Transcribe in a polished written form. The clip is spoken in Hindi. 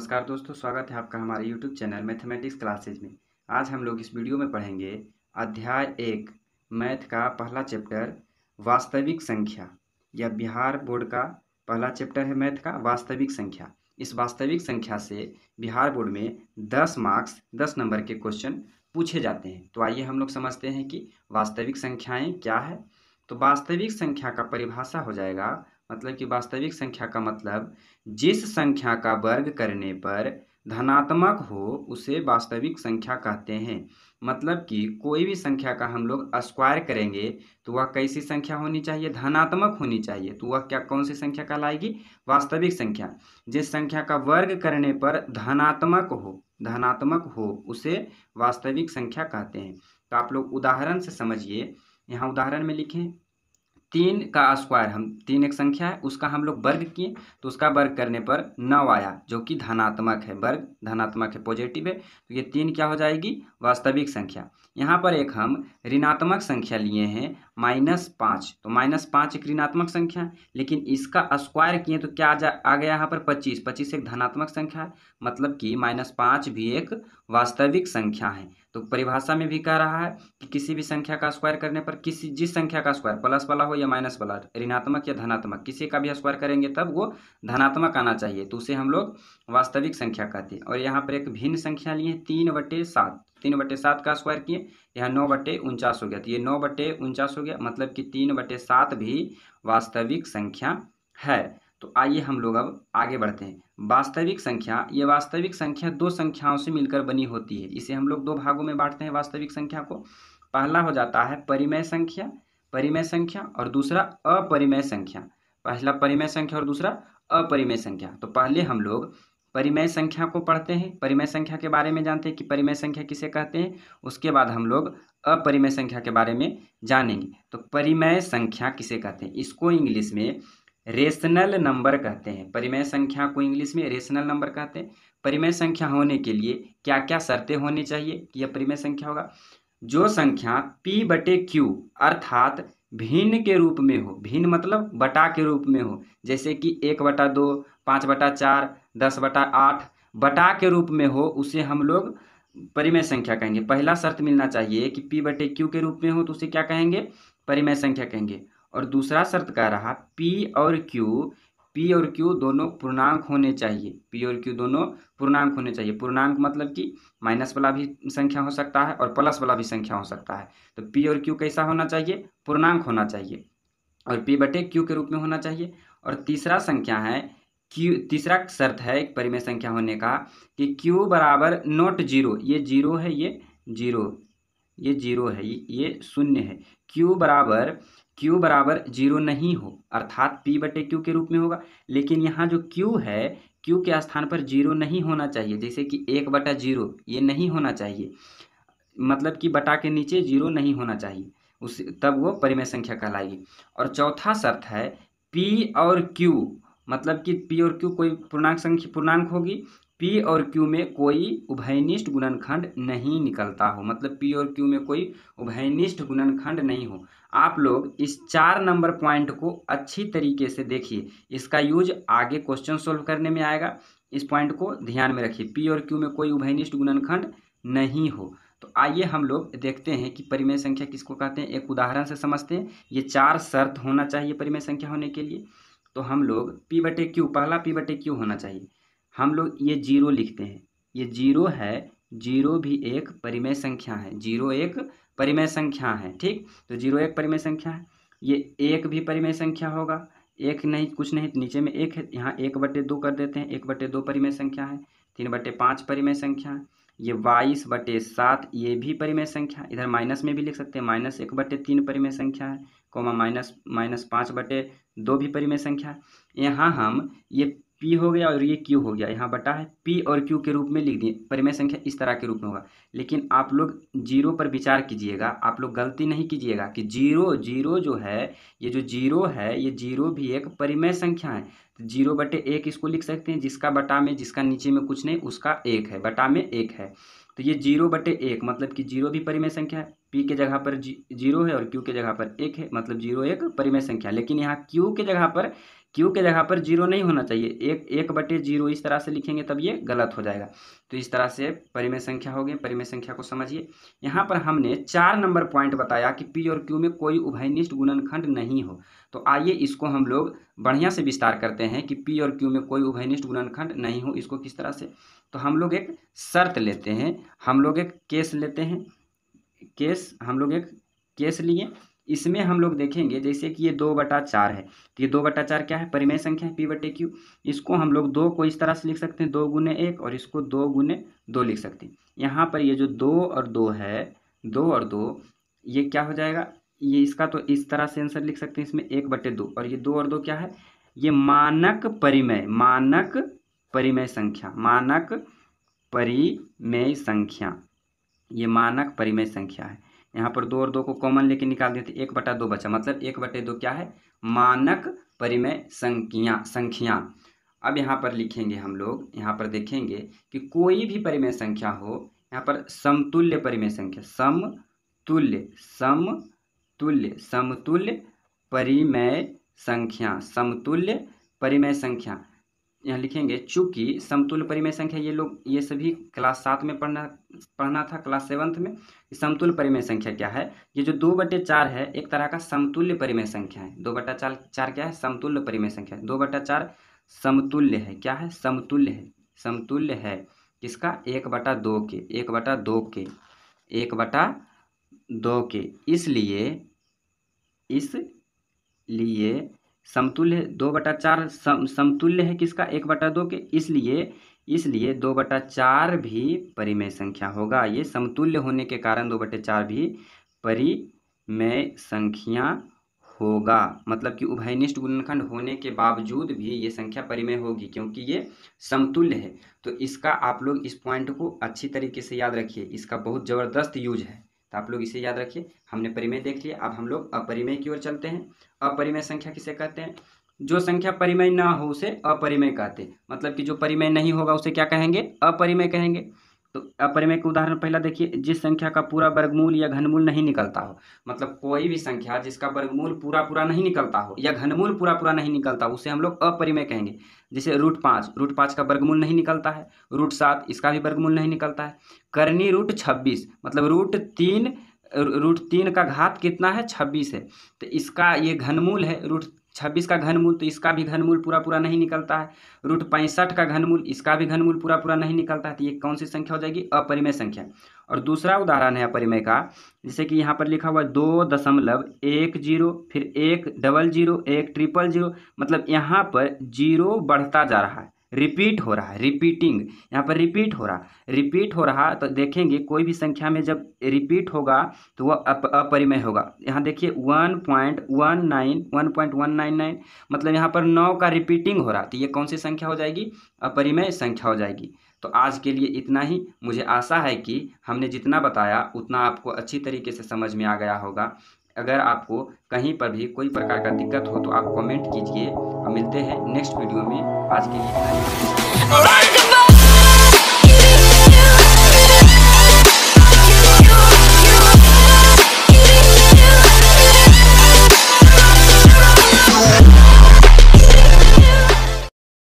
नमस्कार दोस्तों, स्वागत है आपका हमारे यूट्यूब चैनल मैथमेटिक्स क्लासेज में। आज हम लोग इस वीडियो में पढ़ेंगे अध्याय 1 मैथ का पहला चैप्टर वास्तविक संख्या। यह बिहार बोर्ड का पहला चैप्टर है मैथ का वास्तविक संख्या। इस वास्तविक संख्या से बिहार बोर्ड में 10 मार्क्स 10 नंबर के क्वेश्चन पूछे जाते हैं। तो आइए हम लोग समझते हैं कि वास्तविक संख्याएँ क्या है। तो वास्तविक संख्या का परिभाषा हो जाएगा, मतलब कि वास्तविक संख्या का मतलब जिस संख्या का वर्ग करने पर धनात्मक हो उसे वास्तविक संख्या कहते हैं। मतलब कि कोई भी संख्या का हम लोग स्क्वायर करेंगे तो वह कैसी संख्या होनी चाहिए? धनात्मक होनी चाहिए। तो वह क्या कौन सी संख्या कहलाएगी? वास्तविक संख्या। जिस संख्या का वर्ग करने पर धनात्मक हो उसे वास्तविक संख्या कहते हैं। तो आप लोग उदाहरण से समझिए। यहाँ उदाहरण में लिखें 3 का स्क्वायर, हम 3 एक संख्या है उसका हम लोग वर्ग किए तो उसका वर्ग करने पर 9 आया, जो कि धनात्मक है। वर्ग धनात्मक है, पॉजिटिव है, तो ये 3 क्या हो जाएगी? वास्तविक संख्या। यहाँ पर एक हम ऋणात्मक संख्या लिए हैं -5, तो -5 एक ऋणात्मक संख्या है, लेकिन इसका स्क्वायर किए तो क्या आ गया यहाँ पर 25। 25 एक धनात्मक संख्या है, मतलब कि -5 भी एक वास्तविक संख्या है। तो परिभाषा में भी कह रहा है कि किसी भी संख्या का स्क्वायर करने पर जिस संख्या का स्क्वायर प्लस वाला हो या माइनस वाला, ऋणात्मक या धनात्मक, किसी का भी स्क्वायर करेंगे तब वो धनात्मक आना चाहिए, तो उसे हम लोग वास्तविक संख्या कहते हैं। और यहाँ पर एक भिन्न संख्या लिए 3/7, 3/7 का स्क्वायर किए, यहाँ 9/49 हो गया, तो ये 9/49 हो गया, मतलब कि 3/7 भी वास्तविक संख्या है। तो आइए हम लोग अब आगे बढ़ते हैं। वास्तविक संख्या, ये वास्तविक संख्या दो संख्याओं से मिलकर बनी होती है। इसे हम लोग दो भागों में बांटते हैं वास्तविक संख्या को। पहला हो जाता है परिमेय संख्या और दूसरा अपरिमेय संख्या। पहला परिमेय संख्या और दूसरा अपरिमेय संख्या। तो पहले हम लोग परिमेय संख्या को पढ़ते हैं, परिमेय संख्या के बारे में जानते हैं कि परिमेय संख्या किसे कहते हैं। उसके बाद हम लोग अपरिमेय संख्या के बारे में जानेंगे। तो परिमेय संख्या किसे कहते हैं? इसको इंग्लिश में रेशनल नंबर कहते हैं। परिमेय संख्या को इंग्लिश में रेशनल नंबर कहते हैं। परिमेय संख्या होने के लिए क्या क्या शर्तें होनी चाहिए कि यह परिमेय संख्या होगा? जो संख्या P/Q अर्थात भिन्न के रूप में हो, भिन्न मतलब बटा के रूप में हो, जैसे कि 1/2, 5/4, 10/8 बटा के रूप में हो, उसे हम लोग परिमेय संख्या कहेंगे। पहला शर्त मिलना चाहिए कि P/Q के रूप में हो तो उसे क्या कहेंगे? परिमेय संख्या कहेंगे। और दूसरा शर्त कह रहा P और Q दोनों पूर्णांक होने चाहिए। P और Q दोनों पूर्णांक होने चाहिए। पूर्णांक मतलब कि माइनस वाला भी संख्या हो सकता है और प्लस वाला भी संख्या हो सकता है। तो P और Q कैसा होना चाहिए? पूर्णांक होना चाहिए और P/Q के रूप में होना चाहिए। और तीसरा संख्या है तीसरा शर्त है एक परिमेय संख्या होने का कि Q बराबर नॉट जीरो, ये जीरो है, ये जीरो है, ये शून्य है। Q बराबर जीरो नहीं हो, अर्थात P/Q के रूप में होगा। लेकिन यहाँ जो Q है, Q के स्थान पर जीरो नहीं होना चाहिए, जैसे कि 1/0 ये नहीं होना चाहिए, मतलब कि बटा के नीचे जीरो नहीं होना चाहिए, उस तब वो परिमेय संख्या कहलाएगी। और चौथा शर्त है P और Q, मतलब कि P और Q कोई पूर्णांक होगी, P और Q में कोई उभयनिष्ठ गुणनखंड नहीं निकलता हो, मतलब P और Q में कोई उभयनिष्ठ गुणनखंड नहीं हो। आप लोग इस 4 नंबर पॉइंट को अच्छी तरीके से देखिए, इसका यूज आगे क्वेश्चन सोल्व करने में आएगा। इस पॉइंट को ध्यान में रखिए, P और Q में कोई उभयनिष्ठ गुणनखंड नहीं हो। तो आइए हम लोग देखते हैं कि परिमेय संख्या किसको कहते हैं। एक उदाहरण से समझते हैं। ये 4 शर्त होना चाहिए परिमेय संख्या होने के लिए। तो हम लोग P/Q, पहला P/Q होना चाहिए। हम लोग ये जीरो लिखते हैं, ये जीरो है, जीरो भी एक परिमेय संख्या है, जीरो एक परिमेय संख्या है, ठीक। तो जीरो एक परिमेय संख्या है। ये एक भी परिमेय संख्या होगा, एक नहीं कुछ नहीं, नीचे में एक है, यहाँ 1/2 कर देते हैं, 1/2 परिमेय संख्या है। 3/5 परिमेय संख्या है। ये 22/7 ये भी परिमेय संख्या, इधर माइनस में भी लिख सकते हैं, -1/3 परिमेय संख्या है, कोमा -5/2 भी परिमेय संख्या है। यहाँ हम ये P हो गया और ये Q हो गया, यहाँ बटा है, P और Q के रूप में लिख दिए। परिमेय संख्या इस तरह के रूप में होगा। लेकिन आप लोग जीरो पर विचार कीजिएगा, आप लोग गलती नहीं कीजिएगा कि जीरो जो है, ये जो जीरो है, ये जीरो भी एक परिमेय संख्या है। तो 0/1 इसको लिख सकते हैं, जिसका बटा में, जिसका नीचे में कुछ नहीं, उसका 1 है, बटा में 1 है। तो ये 0/1 मतलब कि जीरो भी परिमेय संख्या है। P के जगह पर जीरो है और Q के जगह पर 1 है, मतलब जीरो एक परिमेय संख्या। लेकिन यहाँ Q के जगह पर क्यू के जगह पर 0 नहीं होना चाहिए, 1/0 इस तरह से लिखेंगे तब ये गलत हो जाएगा। तो इस तरह से परिमेय संख्या हो गई। परिमेय संख्या को समझिए। यहाँ पर हमने 4 नंबर पॉइंट बताया कि पी और क्यू में कोई उभयनिष्ठ गुणनखंड नहीं हो। तो आइए इसको हम लोग बढ़िया से विस्तार करते हैं कि पी और क्यू में कोई उभयनिष्ठ गुणनखंड नहीं हो, इसको किस तरह से। तो हम लोग एक शर्त लेते हैं, हम लोग एक केस लेते हैं, हम लोग एक केस लिए। इसमें हम लोग देखेंगे जैसे कि ये 2/4 है, तो ये 2/4 क्या है, परिमेय संख्या है P/Q। इसको हम लोग 2 को इस तरह से लिख सकते हैं 2 × 1, और इसको 2 × 2 लिख सकते हैं। यहाँ पर ये जो 2 और 2 है, 2 और 2 ये क्या हो जाएगा, ये इसका तो इस तरह से आंसर लिख सकते हैं इसमें 1/2, और ये 2 और 2 क्या है, ये मानक परिमेय संख्या, मानक परिमेय संख्या, ये मानक परिमेय संख्या है। यहाँ पर 2 और 2 को कॉमन लेके निकाल देते, 1/2 बचा, मतलब 1/2 क्या है, मानक परिमेय संख्या। अब यहाँ पर लिखेंगे हम लोग, यहाँ पर देखेंगे कि कोई भी परिमेय संख्या हो, यहाँ पर समतुल्य परिमेय संख्या, समतुल्य परिमेय संख्या, समतुल्य परिमेय संख्या यहाँ लिखेंगे। चूंकि समतुल्य परिमेय संख्या ये सभी क्लास 7 में पढ़ना था, क्लास 7th में। समतुल्य परिमेय संख्या क्या है, ये जो 2/4 है एक तरह का समतुल्य परिमेय संख्या है। 2/4 क्या है, समतुल्य परिमेय संख्या। 2/4 समतुल्य है, क्या है, समतुल्य है किसका, 1/2 के। इसलिए समतुल्य 2/4 समतुल्य है किसका, 1/2 के। इसलिए 2/4 भी परिमेय संख्या होगा। ये समतुल्य होने के कारण 2/4 भी परिमेय संख्या होगा, मतलब कि उभयनिष्ठ गुणनखंड होने के बावजूद भी ये संख्या परिमेय होगी, क्योंकि ये समतुल्य है। तो इसका आप लोग इस पॉइंट को अच्छी तरीके से याद रखिए, इसका बहुत ज़बरदस्त यूज है, तो आप लोग इसे याद रखिए। हमने परिमेय देख लिया, अब हम लोग अपरिमेय की ओर चलते हैं। अपरिमेय संख्या किसे कहते हैं, जो संख्या परिमेय ना हो उसे अपरिमेय कहते हैं, मतलब कि जो परिमेय नहीं होगा उसे क्या कहेंगे, अपरिमेय कहेंगे। तो अपरिमेय का उदाहरण पहला देखिए, जिस संख्या का पूरा वर्गमूल या घनमूल नहीं निकलता हो, मतलब कोई भी संख्या जिसका वर्गमूल पूरा नहीं निकलता हो या घनमूल पूरा नहीं निकलता, उसे हम लोग अपरिमेय कहेंगे। जैसे √5 का वर्गमूल नहीं निकलता है, √7 इसका भी वर्गमूल नहीं निकलता है, करनी √26 मतलब √3 का घात कितना है, 26 है, तो इसका ये घनमूल है √26 का घनमूल, तो इसका भी घनमूल पूरा नहीं निकलता है। √65 का घनमूल, इसका भी घनमूल पूरा नहीं निकलता है, तो ये कौन सी संख्या हो जाएगी, अपरिमेय संख्या। और दूसरा उदाहरण है अपरिमेय का, जैसे कि यहाँ पर लिखा हुआ 2.10 फिर 100 100 मतलब यहाँ पर 0 बढ़ता जा रहा है, रिपीट हो रहा है, रिपीटिंग, यहाँ पर रिपीट हो रहा। तो देखेंगे कोई भी संख्या में जब रिपीट होगा तो वह अपरिमेय होगा। यहाँ देखिए 1.199 मतलब यहाँ पर 9 का रिपीटिंग हो रहा, तो ये कौन सी संख्या हो जाएगी, अपरिमेय संख्या हो जाएगी। तो आज के लिए इतना ही। मुझे आशा है कि हमने जितना बताया उतना आपको अच्छी तरीके से समझ में आ गया होगा। अगर आपको कहीं पर भी कोई प्रकार का दिक्कत हो तो आप कमेंट कीजिए, और मिलते हैं नेक्स्ट वीडियो में। आज के लिए इतना ही।